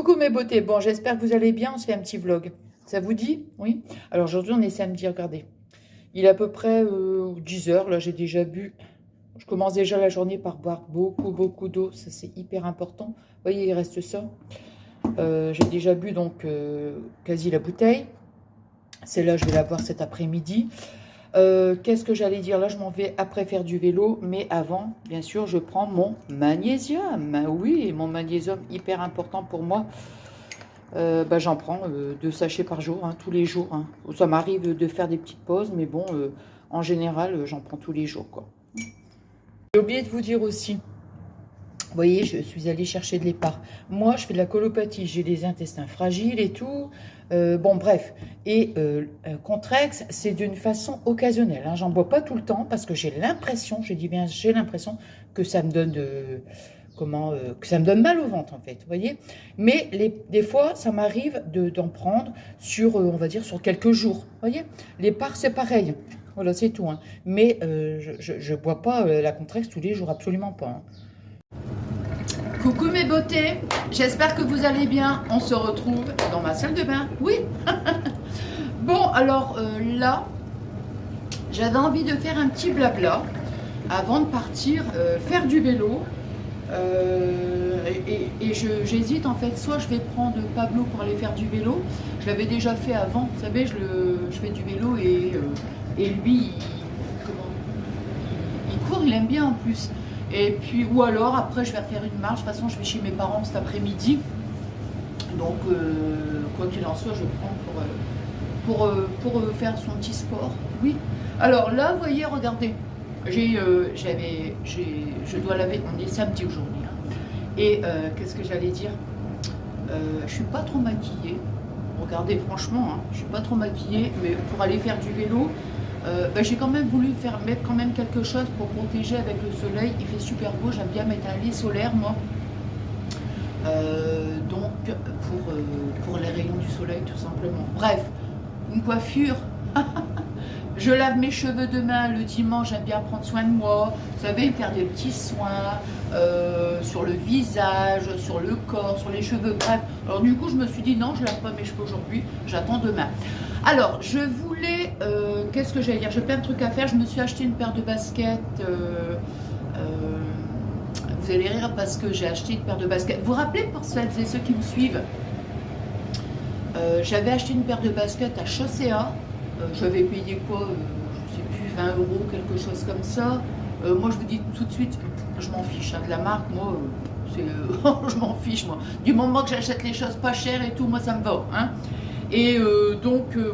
Coucou mes beautés, bon j'espère que vous allez bien, on se fait un petit vlog. Ça vous dit? Oui. Alors aujourd'hui on est samedi, regardez. Il est à peu près 10 heures, là j'ai déjà bu. Je commence déjà la journée par boire beaucoup d'eau, ça c'est hyper important. Vous voyez, il reste ça. J'ai déjà bu donc quasi la bouteille. Celle-là je vais la boire cet après-midi. Qu'est-ce que j'allais dire? Là, je m'en vais après faire du vélo, mais avant, bien sûr, je prends mon magnésium. Oui, mon magnésium, hyper important pour moi. J'en prends 2 sachets par jour, hein, tous les jours. Hein. Ça m'arrive de faire des petites pauses, mais bon, en général, j'en prends tous les jours, quoi. J'ai oublié de vous dire aussi, vous voyez, je suis allée chercher de l'épar. Moi, je fais de la colopathie, j'ai les intestins fragiles et tout. Bon, bref. Et Contrex, c'est d'une façon occasionnelle. Hein. J'en bois pas tout le temps parce que j'ai l'impression, je dis bien, j'ai l'impression que ça me donne que ça me donne mal au ventre, en fait. Vous voyez. Mais des fois, ça m'arrive d'en prendre sur, on va dire, sur quelques jours. Vous voyez. L'épar, c'est pareil. Voilà, c'est tout. Hein. Mais je bois pas la Contrex tous les jours, absolument pas. Hein. Coucou mes beautés, j'espère que vous allez bien. On se retrouve dans ma salle de bain. Oui. Bon, alors là, j'avais envie de faire un petit blabla avant de partir faire du vélo. J'hésite en fait, soit je vais prendre Pablo pour aller faire du vélo. Je l'avais déjà fait avant, vous savez, je fais du vélo et lui, il court, il aime bien en plus. Et puis, ou alors, après, je vais refaire une marche. De toute façon, je vais chez mes parents cet après-midi. Donc, quoi qu'il en soit, je prends pour faire son petit sport. Oui. Alors là, vous voyez, regardez. Je dois laver. On est samedi aujourd'hui. Hein. Et qu'est-ce que j'allais dire? Je suis pas trop maquillée. Regardez, franchement, hein, je suis pas trop maquillée. Mais pour aller faire du vélo... j'ai quand même voulu mettre quand même quelque chose pour protéger avec le soleil. Il fait super beau, j'aime bien mettre un lit solaire moi. Donc pour les rayons du soleil tout simplement. Bref, une coiffure. Je lave mes cheveux demain, le dimanche, j'aime bien prendre soin de moi. Vous savez, faire des petits soins sur le visage, sur le corps, sur les cheveux, bref. Alors du coup, je me suis dit non, je lave pas mes cheveux aujourd'hui, j'attends demain. Alors, je voulais, qu'est-ce que j'allais dire? J'ai plein de trucs à faire. Je me suis acheté une paire de baskets. Vous allez rire parce que j'ai acheté une paire de baskets. Vous vous rappelez, pour celles et ceux qui me suivent, j'avais acheté une paire de baskets à Chaussea. J'avais payé quoi? Je sais plus, 20 €, quelque chose comme ça. Moi, je vous dis tout de suite, je m'en fiche hein, de la marque. Moi, je m'en fiche, moi. Du moment que j'achète les choses pas chères et tout, moi, ça me va. Hein. Et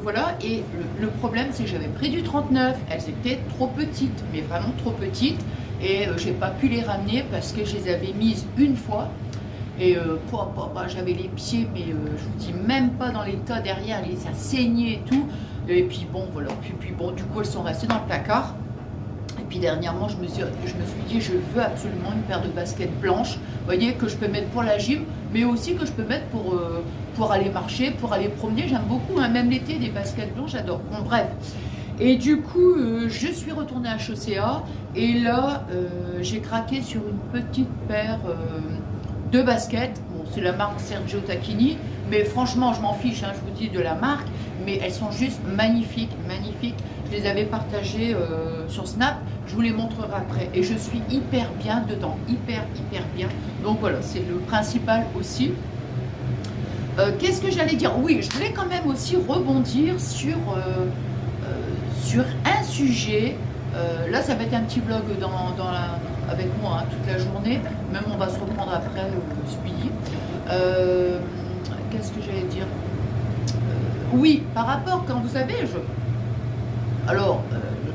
voilà, et le problème c'est que j'avais pris du 39, elles étaient trop petites, mais vraiment trop petites, et j'ai pas pu les ramener parce que je les avais mises une fois, et j'avais les pieds, mais je vous dis même pas dans l'état derrière, ça saignait et tout, et puis bon voilà, puis bon du coup elles sont restées dans le placard. Et puis dernièrement, je me suis dit, je veux absolument une paire de baskets blanches, vous voyez, que je peux mettre pour la gym, mais aussi que je peux mettre pour aller marcher, pour aller promener. J'aime beaucoup, hein, même l'été, des baskets blanches, j'adore. Bon, bref. Et du coup, je suis retournée à Chaussea, et là, j'ai craqué sur une petite paire de baskets. Bon, c'est la marque Sergio Tacchini, mais franchement, je m'en fiche, hein, je vous dis de la marque, mais elles sont juste magnifiques, magnifiques. Je les avais partagées sur Snap, je vous les montrerai après. Et je suis hyper bien dedans, hyper bien. Donc voilà, c'est le principal aussi. Qu'est-ce que j'allais dire? Oui, je voulais quand même aussi rebondir sur un sujet. Là, ça va être un petit vlog avec moi hein, toute la journée. Même on va se reprendre après ce midi. Qu'est-ce que j'allais dire? Oui, par rapport, quand vous savez,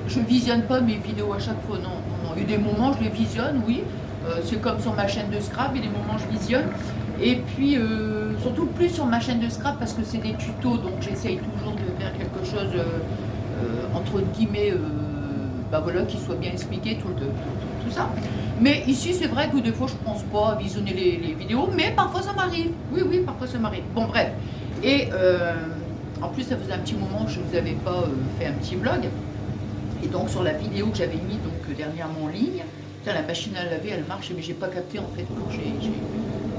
je visionne pas mes vidéos à chaque fois, non. Il y a des moments je les visionne, oui. C'est comme sur ma chaîne de Scrap, il y a des moments je visionne. Et puis, surtout plus sur ma chaîne de Scrap parce que c'est des tutos, donc j'essaye toujours de faire quelque chose, entre guillemets, voilà, qui soit bien expliqué, tout ça. Mais ici, c'est vrai que des fois, je pense pas à visionner les vidéos, mais parfois ça m'arrive. Oui, parfois ça m'arrive. Bon, bref. Et en plus, ça faisait un petit moment que je ne vous avais pas fait un petit vlog. Et donc, sur la vidéo que j'avais mis dernièrement en ligne, la machine à laver, elle marche, mais j'ai pas capté en fait quand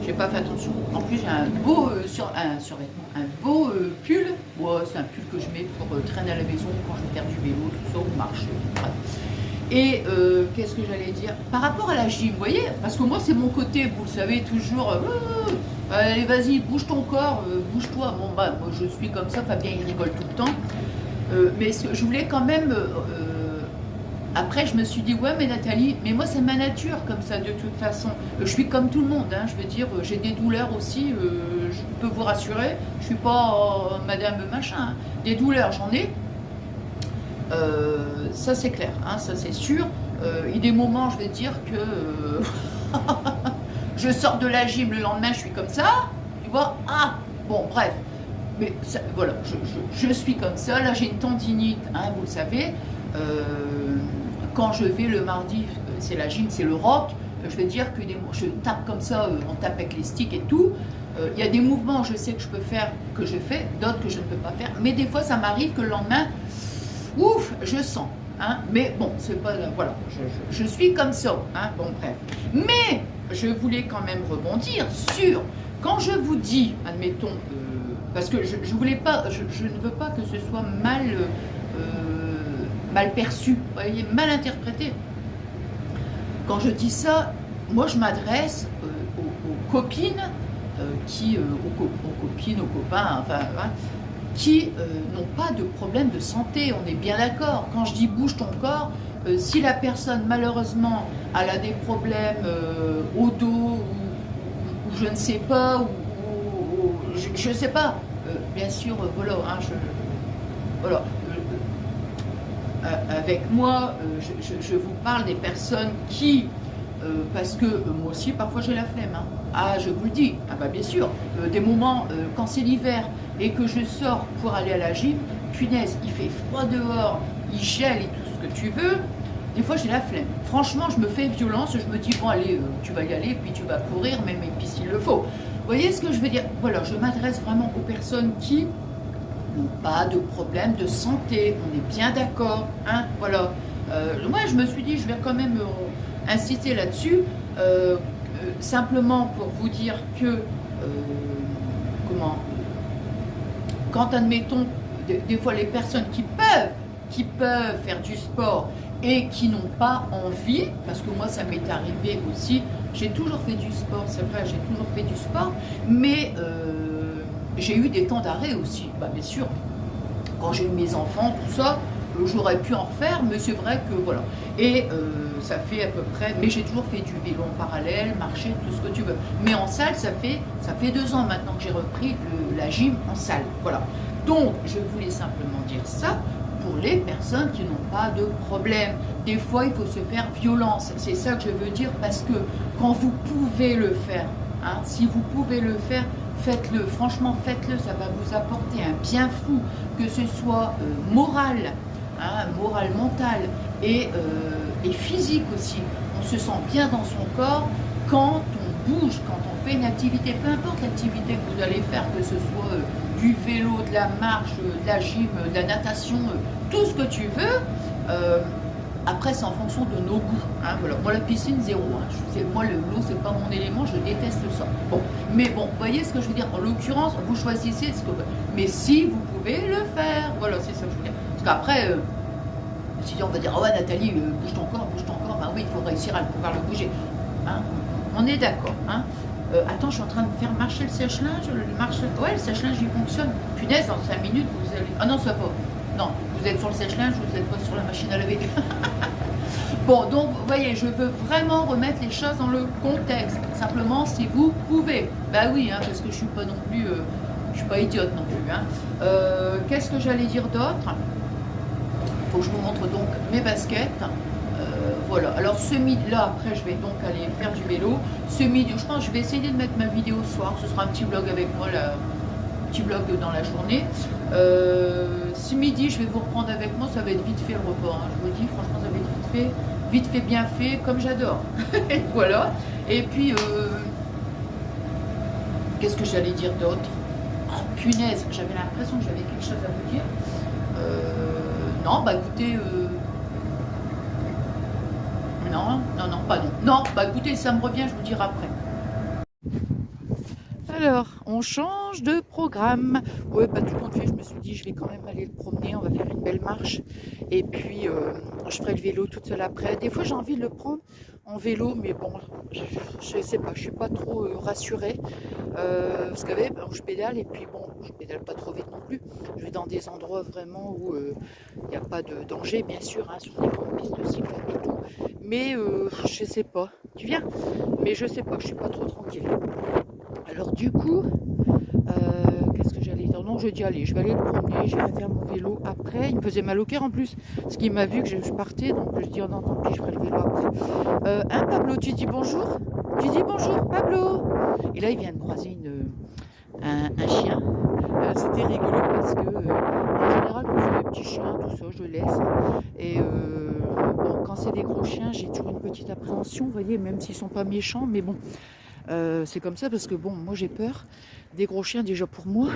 j'ai pas fait attention. En plus, j'ai un beau survêtement, un beau pull. Ouais, c'est un pull que je mets pour traîner à la maison quand je vais faire du vélo, tout ça, ou marcher. Bref. Et qu'est-ce que j'allais dire? Par rapport à la gym, vous voyez, parce que moi, c'est mon côté, vous le savez, toujours, allez, vas-y, bouge ton corps, bouge-toi. Bon, bah, moi, je suis comme ça, Fabien, il rigole tout le temps. Mais je voulais quand même... après, je me suis dit, ouais, mais Nathalie, mais moi, c'est ma nature, comme ça, de toute façon. Je suis comme tout le monde, hein, je veux dire, j'ai des douleurs aussi, je peux vous rassurer, je suis pas madame machin, hein. Des douleurs, j'en ai. Ça c'est clair, hein, ça c'est sûr. Il y a des moments, je vais dire que je sors de la gym, le lendemain je suis comme ça, tu vois. Ah, bon, bref. Mais ça, voilà, je suis comme ça. Là j'ai une tendinite, hein, vous le savez. Quand je vais le mardi, c'est la gym, c'est le rock. Je vais dire que je tape comme ça, on tape avec les sticks et tout. Il y a des mouvements, je sais que je peux faire, que je fais, d'autres que je ne peux pas faire. Mais des fois, ça m'arrive que le lendemain, ouf, je sens. Hein, mais bon, c'est pas... Voilà, je suis comme ça. Hein, bon, bref. Mais je voulais quand même rebondir sur... Quand je vous dis, admettons, parce que je voulais pas, je ne veux pas que ce soit mal perçu, vous voyez, mal interprété. Quand je dis ça, moi je m'adresse aux copines, aux copines, aux copains, enfin, hein, qui n'ont pas de problème de santé, on est bien d'accord. Quand je dis bouge ton corps, si la personne malheureusement elle a des problèmes au dos ou je ne sais pas, ou je ne sais pas, bien sûr, voilà, hein, voilà. Avec moi, je vous parle des personnes qui, parce que moi aussi parfois j'ai la flemme, hein. Ah, je vous le dis, ah bah bien sûr, des moments quand c'est l'hiver et que je sors pour aller à la gym, punaise, il fait froid dehors, il gèle et tout ce que tu veux, des fois j'ai la flemme. Franchement, je me fais violence, je me dis bon allez, tu vas y aller, puis tu vas courir, même et puis s'il le faut. Vous voyez ce que je veux dire? Voilà, je m'adresse vraiment aux personnes qui n'ont pas de problème de santé, on est bien d'accord, hein, voilà. Moi je me suis dit, je vais quand même insister là-dessus, simplement pour vous dire que, quand admettons, des fois les personnes qui peuvent faire du sport et qui n'ont pas envie, parce que moi ça m'est arrivé aussi, j'ai toujours fait du sport, c'est vrai, j'ai toujours fait du sport, mais j'ai eu des temps d'arrêt aussi, bah, bien sûr, quand j'ai eu mes enfants, tout ça, j'aurais pu en refaire, mais c'est vrai que voilà. Et ça fait à peu près, mais j'ai toujours fait du vélo en parallèle, marcher, tout ce que tu veux. Mais en salle, ça fait 2 ans maintenant que j'ai repris la gym en salle, voilà. Donc, je voulais simplement dire ça pour les personnes qui n'ont pas de problème. Des fois, il faut se faire violence, c'est ça que je veux dire, parce que quand vous pouvez le faire, hein, si vous pouvez le faire, faites-le, franchement faites-le, ça va vous apporter un bien fou, que ce soit moral, hein, moral, mental et physique aussi. On se sent bien dans son corps quand on bouge, quand on fait une activité, peu importe l'activité que vous allez faire, que ce soit du vélo, de la marche, de la gym, de la natation, tout ce que tu veux. Après, c'est en fonction de nos goûts. Hein, voilà. Moi, la piscine, zéro. Hein. Moi, l'eau, c'est pas mon élément, je déteste ça. Bon. Mais bon, vous voyez ce que je veux dire? En l'occurrence, vous choisissez ce que... Mais si vous pouvez le faire, voilà, c'est ça que je veux dire. Parce qu'après, si on va dire, oh ouais, Nathalie, bouge ton corps, ben oui, il faut réussir à pouvoir le bouger. Hein, on est d'accord. Hein. Attends, je suis en train de faire marcher le sèche-linge. Ouais, le sèche-linge, il fonctionne. Punaise, en 5 minutes, vous allez... Ah non, ça va. Non, vous êtes sur le sèche-linge, vous n'êtes pas sur la machine à laver. Bon, donc, vous voyez, je veux vraiment remettre les choses dans le contexte. Simplement, si vous pouvez. Bah oui, hein, parce que je suis pas non plus... je suis pas idiote non plus. Hein. Qu'est-ce que j'allais dire d'autre? Il faut que je vous montre donc mes baskets. Voilà. Alors, ce midi-là, après, je vais donc aller faire du vélo. Ce midi, je pense que je vais essayer de mettre ma vidéo ce soir. Ce sera un petit vlog avec moi, petit vlog dans la journée. Ce midi, je vais vous reprendre avec moi, ça va être vite fait le repas. Hein. Je vous dis, franchement, ça va être vite fait, bien fait, comme j'adore. Voilà. Et puis, qu'est-ce que j'allais dire d'autre? Oh, punaise, j'avais l'impression que j'avais quelque chose à vous dire. Non, bah écoutez, non, pas non. Non, bah écoutez, ça me revient, je vous dirai après. Alors, on change de programme. Ouais, pas tout compte fait, je me suis dit, je vais quand même aller le promener. On va faire une belle marche. Et puis, je ferai le vélo toute seule après. Des fois, j'ai envie de le prendre en vélo, mais bon, je sais pas, je suis pas trop rassurée. Parce que je pédale, et puis bon, je pédale pas trop vite non plus. Je vais dans des endroits vraiment où il n'y a pas de danger, bien sûr, hein, sur les grandes pistes cyclables et tout. Mais je sais pas. Tu viens? Mais je sais pas, je suis pas trop tranquille. Alors du coup, qu'est-ce que j'allais dire? Non, je dis allez, je vais aller le promener, je vais faire mon vélo après. Il me faisait mal au cœur en plus, parce qu'il m'a vu que je partais, donc je dis oh non, tant pis, je ferai le vélo après. Hein, Pablo, tu dis bonjour? Tu dis bonjour, Pablo? Et là, il vient de croiser un chien. C'était rigolo parce que, en général, quand c'est des petits chiens, tout ça, je laisse. Et bon, quand c'est des gros chiens, j'ai toujours une petite appréhension, vous voyez, même s'ils sont pas méchants, mais bon. C'est comme ça parce que bon, moi j'ai peur des gros chiens déjà pour moi.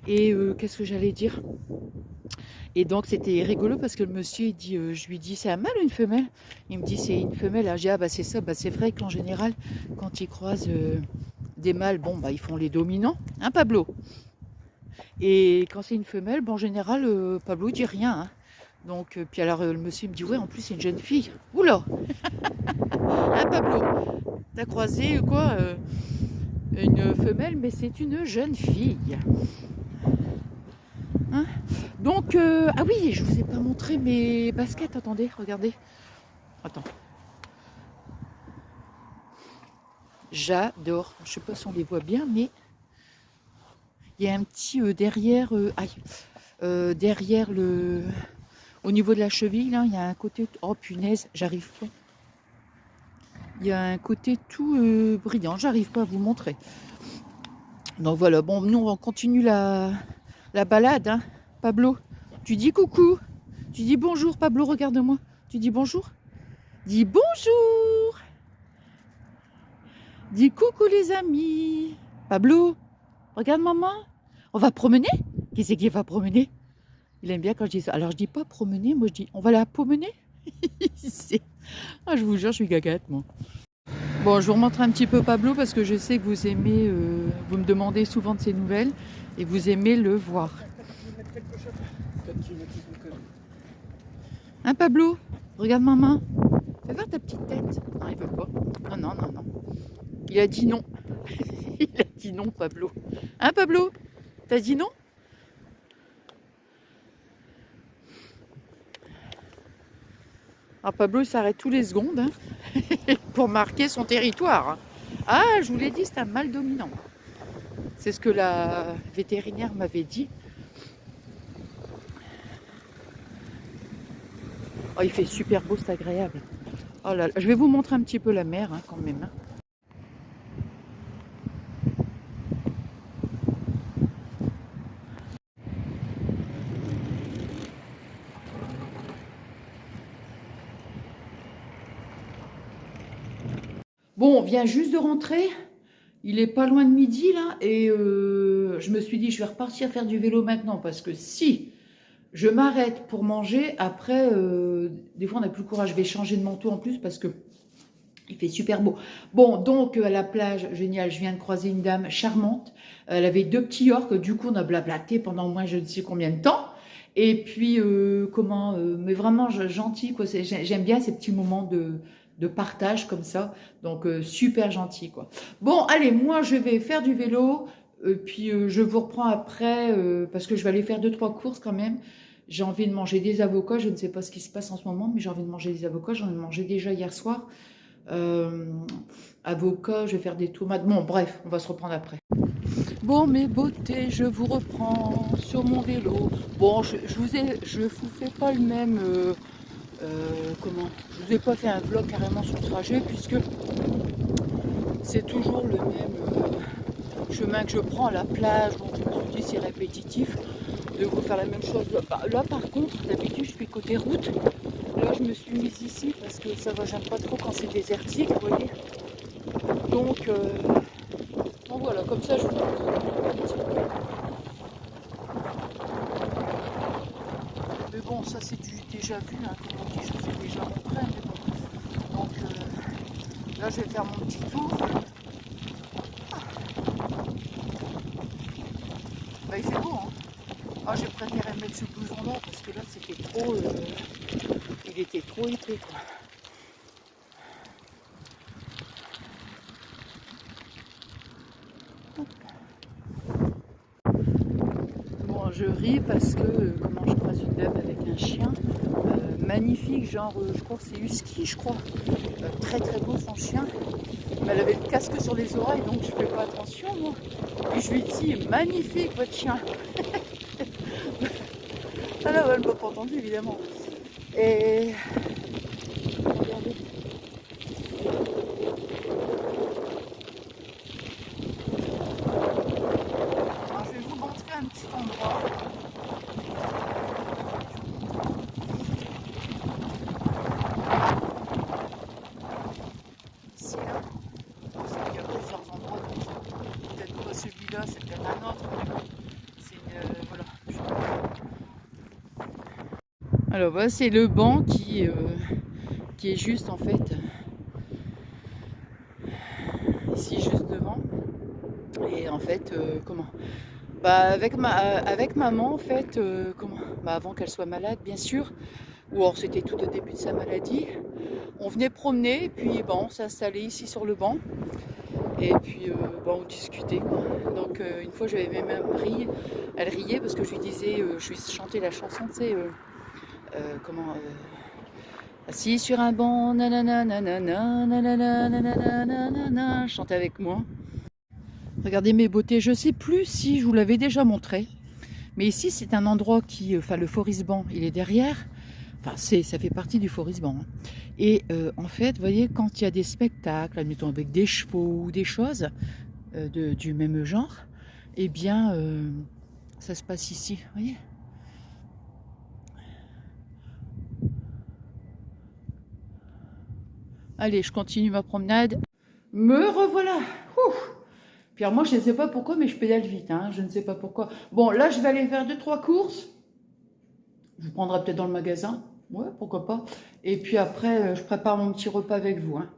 Et qu'est-ce que j'allais dire? Et donc c'était rigolo parce que le monsieur il dit, je lui dis c'est un mâle ou une femelle? Il me dit c'est une femelle. Alors je dis ah bah c'est ça, bah c'est vrai qu'en général quand ils croisent des mâles, bon bah ils font les dominants, hein Pablo? Et quand c'est une femelle, bon en général Pablo il dit rien. Hein. Donc puis alors le monsieur me dit ouais en plus c'est une jeune fille. Oula, hein Pablo? T'as croisé quoi une femelle, mais c'est une jeune fille. Hein? Donc, ah oui, je vous ai pas montré mes baskets. Attendez, regardez. Attends. J'adore. Je sais pas si on les voit bien, mais il y a un petit derrière. Derrière le. Au niveau de la cheville, là, il y a un côté. Oh punaise, j'arrive pas. Il y a un côté tout brillant. J'arrive pas à vous montrer. Donc voilà, bon, nous on continue la balade, hein. Pablo, tu dis coucou, tu dis bonjour, Pablo, regarde-moi, tu dis bonjour, dis bonjour, dis coucou les amis, Pablo, regarde maman, on va promener, qui c'est qui va promener? Il aime bien quand je dis ça, alors je dis pas promener, moi je dis on va la promener. Ah, je vous jure, je suis gagate moi. Bon, je vous remontre un petit peu Pablo parce que je sais que vous aimez, vous me demandez souvent de ses nouvelles et vous aimez le voir. Hein Pablo? Regarde maman. Fais voir ta petite tête. Non, il veut pas. Non, non, non, non. Il a dit non. Il a dit non, Pablo. Hein Pablo? T'as dit non? Alors Pablo, il s'arrête tous les secondes hein, pour marquer son territoire. Ah, je vous l'ai dit, c'est un mâle dominant. C'est ce que la vétérinaire m'avait dit. Oh, il fait super beau, c'est agréable. Oh là là, je vais vous montrer un petit peu la mer hein, quand même. Hein. Bon, on vient juste de rentrer. Il est pas loin de midi là. Et je me suis dit, je vais repartir faire du vélo maintenant. Parce que si je m'arrête pour manger, après, des fois on n'a plus le courage. Je vais changer de manteau en plus parce que il fait super beau. Bon, donc à la plage, génial, je viens de croiser une dame charmante. Elle avait 2 petits Yorks, du coup on a blablaté pendant au moins je ne sais combien de temps. Et puis, mais vraiment gentil, quoi. J'aime bien ces petits moments de partage comme ça. Donc super gentil, quoi. Bon, allez, moi je vais faire du vélo. Puis je vous reprends après parce que je vais aller faire 2-3 courses quand même. J'ai envie de manger des avocats. Je ne sais pas ce qui se passe en ce moment, mais j'ai envie de manger des avocats. J'en ai mangé déjà hier soir. Avocats, je vais faire des tomates. Bon, bref, on va se reprendre après. Bon, mes beautés, je vous reprends sur mon vélo. Bon, je vous fais pas le même... comment? Je vous ai pas fait un vlog carrément sur le trajet puisque c'est toujours le même chemin que je prends à la plage. Donc je me suis dit c'est répétitif de vous faire la même chose. Là par contre, d'habitude je fais côté route. Là je me suis mise ici parce que ça va, j'aime pas trop quand c'est désertique, vous voyez. Donc voilà, comme ça je vous montre un petit peu. Mais bon, ça c'est du déjà vu, hein, comme on dit, je vous ai déjà montré. Mais bon. Donc là je vais faire mon petit tour. mettre ce blouson là parce que là c'était trop... il était trop épais quoi. Bon, je ris parce que comment je croise une dame avec un chien magnifique, genre je crois que c'est husky, je crois. Très très beau son chien. Mais elle avait le casque sur les oreilles donc je fais pas attention moi. Puis je lui dis magnifique votre chien. Ah là, elle m'a pas entendu évidemment. Et regardez. Alors, je vais vous montrer un petit endroit. Ici là. Il y a plusieurs endroits comme ça. Peut-être pas celui-là, c'est peut-être un autre. Mais bon, c'est voilà. Alors voilà, c'est le banc qui est juste en fait ici juste devant. Et en fait, comment bah, avec maman en fait, comment bah, avant qu'elle soit malade bien sûr, ou alors c'était tout au début de sa maladie, on venait promener et puis bon, on s'installait ici sur le banc et puis bon, on discutait quoi. Donc une fois j'avais même ri, elle riait parce que je lui disais, je lui chantais la chanson, tu sais, comment assis sur un banc, nanana, nanana, nanana, nanana, nanana, chantez avec moi. Regardez mes beautés, je sais plus si je vous l'avais déjà montré, mais ici c'est un endroit qui, enfin le Forest Bank, il est derrière, enfin ça fait partie du Forest Bank. Hein. Et en fait, vous voyez, quand il y a des spectacles, admettons avec des chevaux ou des choses du même genre, eh bien ça se passe ici, vous voyez. Allez, je continue ma promenade. Me revoilà. Ouh. Puis alors moi, je ne sais pas pourquoi, mais je pédale vite. Hein. Je ne sais pas pourquoi. Bon, là, je vais aller faire 2-3 courses. Je vous prendrai peut-être dans le magasin. Ouais, pourquoi pas. Et puis après, je prépare mon petit repas avec vous. Hein.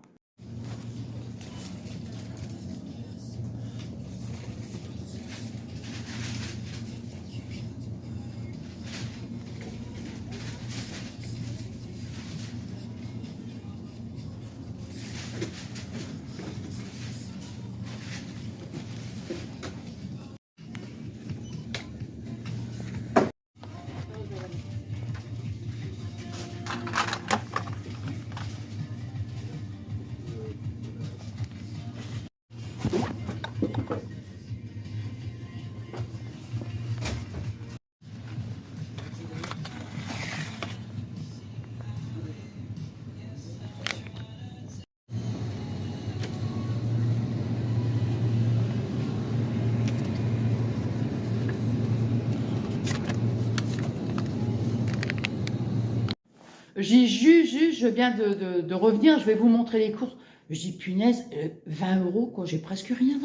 Je viens de revenir, je vais vous montrer les courses. Je dis, punaise, 20 €, quoi, j'ai presque rien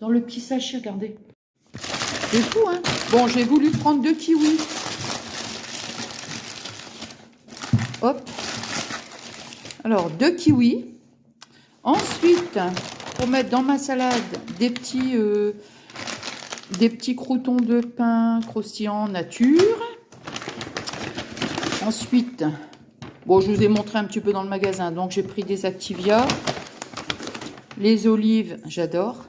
dans le petit sachet, regardez. C'est fou, hein. Bon, j'ai voulu prendre 2 kiwis. Hop. Alors, 2 kiwis. Ensuite, pour mettre dans ma salade, des petits croûtons de pain croustillants nature. Ensuite, bon, je vous ai montré un petit peu dans le magasin, donc j'ai pris des Activia, les olives, j'adore,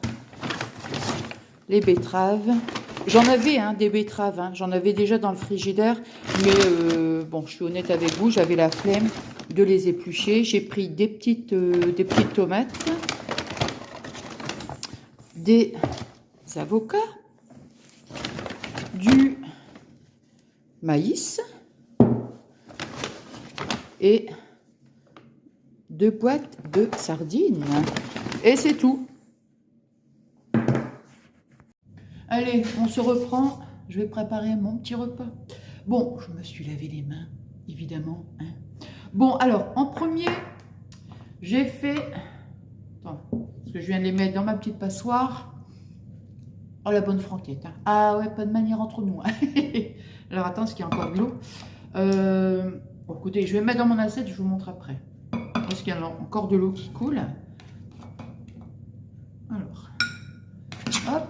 les betteraves. J'en avais des betteraves, hein, j'en avais déjà dans le frigidaire, mais bon, je suis honnête avec vous, j'avais la flemme de les éplucher. J'ai pris des petites tomates, des avocats, du maïs et 2 boîtes de sardines. Et c'est tout. Allez, on se reprend. Je vais préparer mon petit repas. Bon, je me suis lavé les mains, évidemment. Hein. Bon, alors, en premier, j'ai fait... Attends, parce que je viens de les mettre dans ma petite passoire. Oh, la bonne franquette. Hein. Ah ouais, pas de manière entre nous. Hein. Alors, attends, parce qu'il y a encore de l'eau. Bon, écoutez, je vais mettre dans mon assiette, je vous montre après. Parce qu'il y a encore de l'eau qui coule. Alors, hop.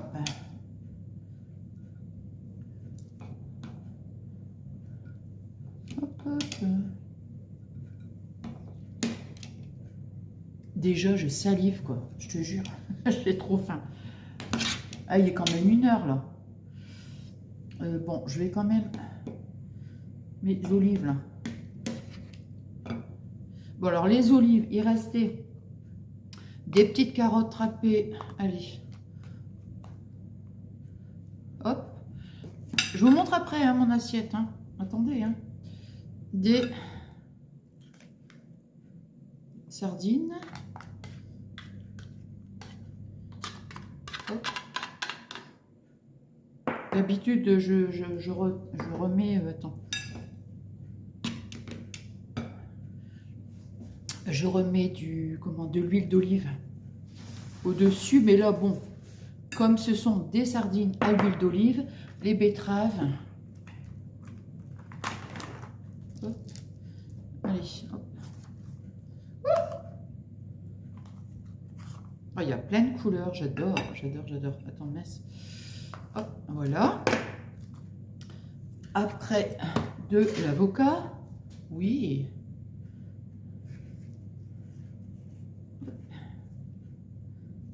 Déjà, je salive, quoi. Je te jure. J'ai trop faim. Ah, il est quand même 1 heure, là. Bon, je vais quand même... Mes olives, là. Bon, alors, les olives, il restait des petites carottes râpées. Allez. Hop. Je vous montre après, hein, mon assiette. Hein. Attendez, hein. Des sardines. D'habitude, je remets... attends. Je remets de l'huile d'olive au-dessus. Mais là, bon, comme ce sont des sardines à l'huile d'olive, les betteraves... Hop. Allez, hop. Oh, il y a plein de couleurs, j'adore, j'adore, j'adore. Attends, mince. Hop, voilà. Après, de l'avocat. Oui.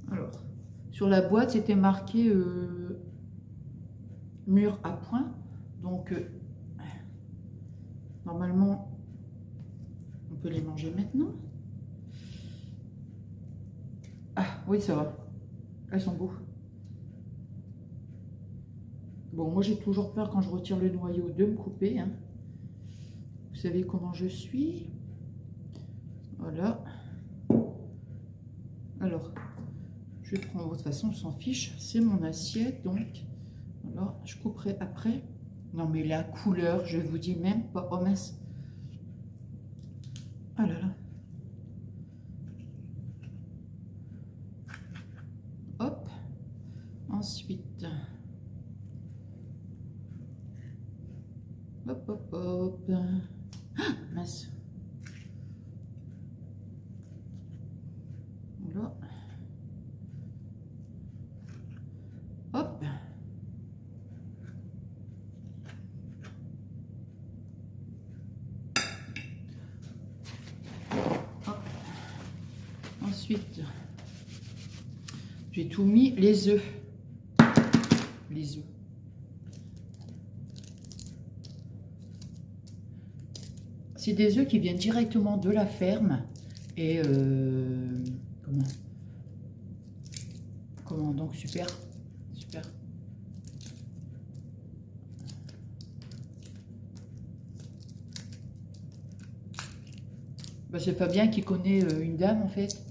Alors, sur la boîte, c'était marqué mûr à point. Donc, normalement, on peut les manger maintenant. Ah, oui, ça va. Elles sont beaux. Bon, moi, j'ai toujours peur quand je retire le noyau de me couper. Hein. Vous savez comment je suis. Voilà. Alors, je prends, de toute façon, on s'en fiche. C'est mon assiette, donc. Alors, je couperai après. Non, mais la couleur, je vous dis même pas. Oh, mince. Ah là là. Hop. Ensuite. Hop, hop, hop. Ah, mince. Voilà. Hop. Hop. Ensuite, j'ai tout mis, les œufs. Les œufs. C'est des œufs qui viennent directement de la ferme. Et comment donc super, super. Bah, c'est Fabien qui connaît une dame en fait.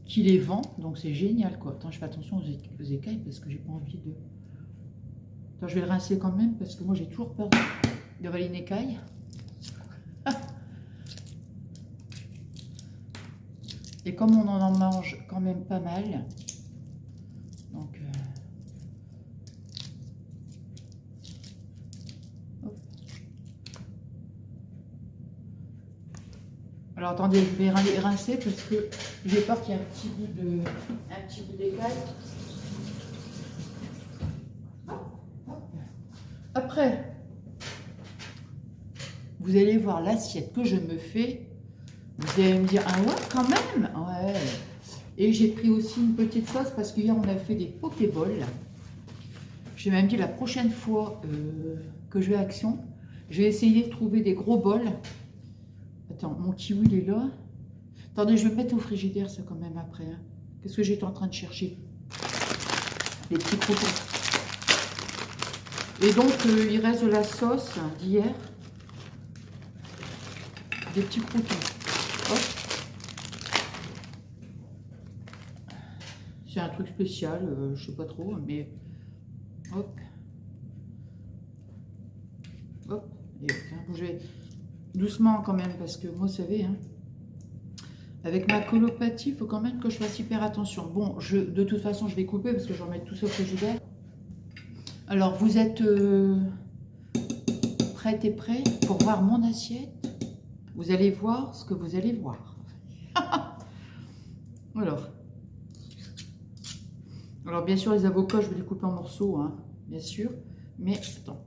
Qui les vend, donc c'est génial quoi. Attends, je fais attention aux écailles parce que j'ai pas envie de... Attends, je vais le rincer quand même parce que moi j'ai toujours peur d'avaler une écaille. Et comme on en mange quand même pas mal, donc... Alors attendez, je vais rincer parce que j'ai peur qu'il y ait un petit bout d'écaille. Après, vous allez voir l'assiette que je me fais. Vous allez me dire, ah ouais, quand même. Ouais. Et j'ai pris aussi une petite sauce parce qu'hier on a fait des pokéballs. J'ai même dit la prochaine fois que je vais à Action, je vais essayer de trouver des gros bols. Attends, mon kiwi il est là. Attendez, je vais mettre au frigidaire ça quand même après. Hein. Qu'est-ce que j'étais en train de chercher? Les petits croutons. Et donc, il reste de la sauce d'hier. Des petits croutons. Hop. C'est un truc spécial, je sais pas trop, mais hop. Hop. Et bougez doucement quand même, parce que moi, vous savez, hein, avec ma colopathie, il faut quand même que je fasse hyper attention. Bon, de toute façon, je vais couper parce que je vais remettre tout ça au frigidaire. Alors, vous êtes prêtes et prêts pour voir mon assiette? Vous allez voir ce que vous allez voir. Alors, bien sûr, les avocats, je vais les couper en morceaux, hein, bien sûr. Mais, attends.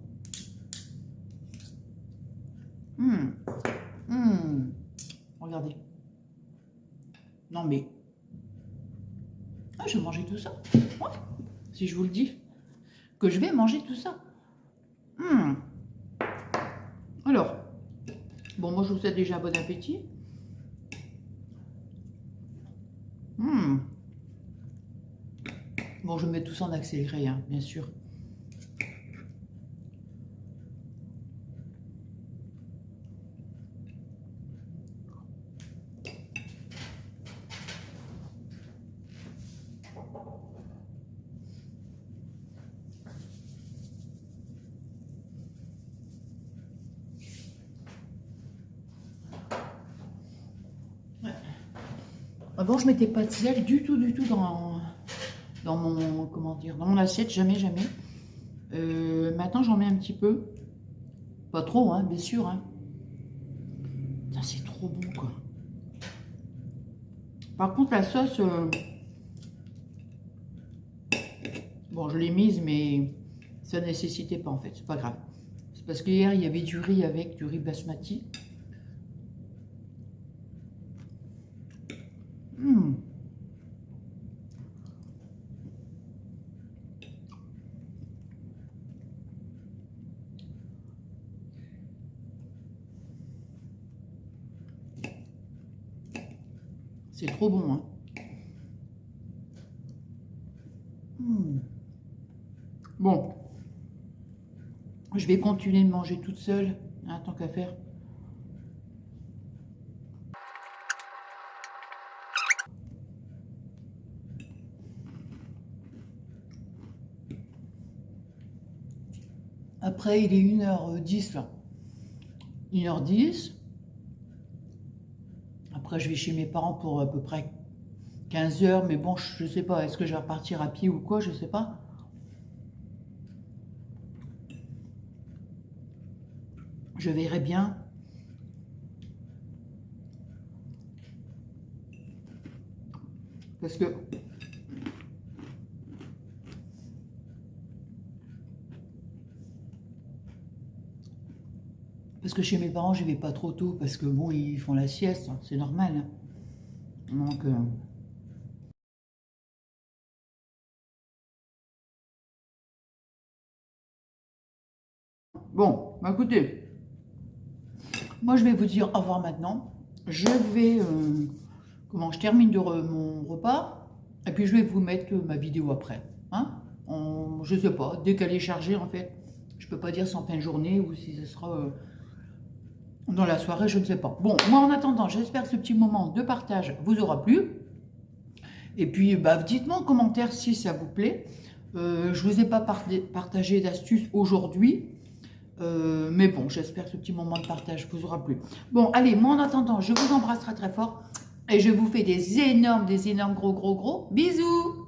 Hum, hum. Regardez. Non mais... Ah, je vais manger tout ça. Ouais. Si je vous le dis. Que je vais manger tout ça. Hum. Alors. Bon, moi je vous souhaite déjà bon appétit. Hum. Bon, je mets tout ça en accéléré, hein, bien sûr. Avant, je mettais pas de sel du tout dans mon, comment dire, dans mon assiette, jamais, jamais. Maintenant, j'en mets un petit peu. Pas trop, hein, bien sûr. Hein. C'est trop bon, quoi. Par contre, la sauce, bon, je l'ai mise, mais ça ne nécessitait pas, en fait. C'est pas grave. C'est parce qu'hier, il y avait du riz avec du riz basmati. C'est trop bon, hein. Bon. Je vais continuer de manger toute seule, hein, tant qu'à faire. Après, il est 1h10 là. 1h10. Après, je vais chez mes parents pour à peu près 15h. Mais bon, je sais pas. Est-ce que je vais repartir à pied ou quoi? Je sais pas. Je verrai bien. Parce que... chez mes parents, je vais pas trop tôt. Parce que bon, ils font la sieste. Hein, c'est normal. Hein. Donc... Bon, bah écoutez, moi je vais vous dire au revoir maintenant. Je vais, comment je termine mon repas, et puis je vais vous mettre ma vidéo après. Hein, je sais pas, dès qu'elle est chargée en fait. Je peux pas dire si en fin de journée ou si ce sera dans la soirée, je ne sais pas. Bon, moi en attendant, j'espère que ce petit moment de partage vous aura plu. Et puis, bah, dites-moi en commentaire si ça vous plaît. Je vous ai pas partagé d'astuces aujourd'hui. Mais bon, j'espère que ce petit moment de partage vous aura plu. Bon, allez, moi en attendant, je vous embrasse très très fort et je vous fais des énormes gros bisous.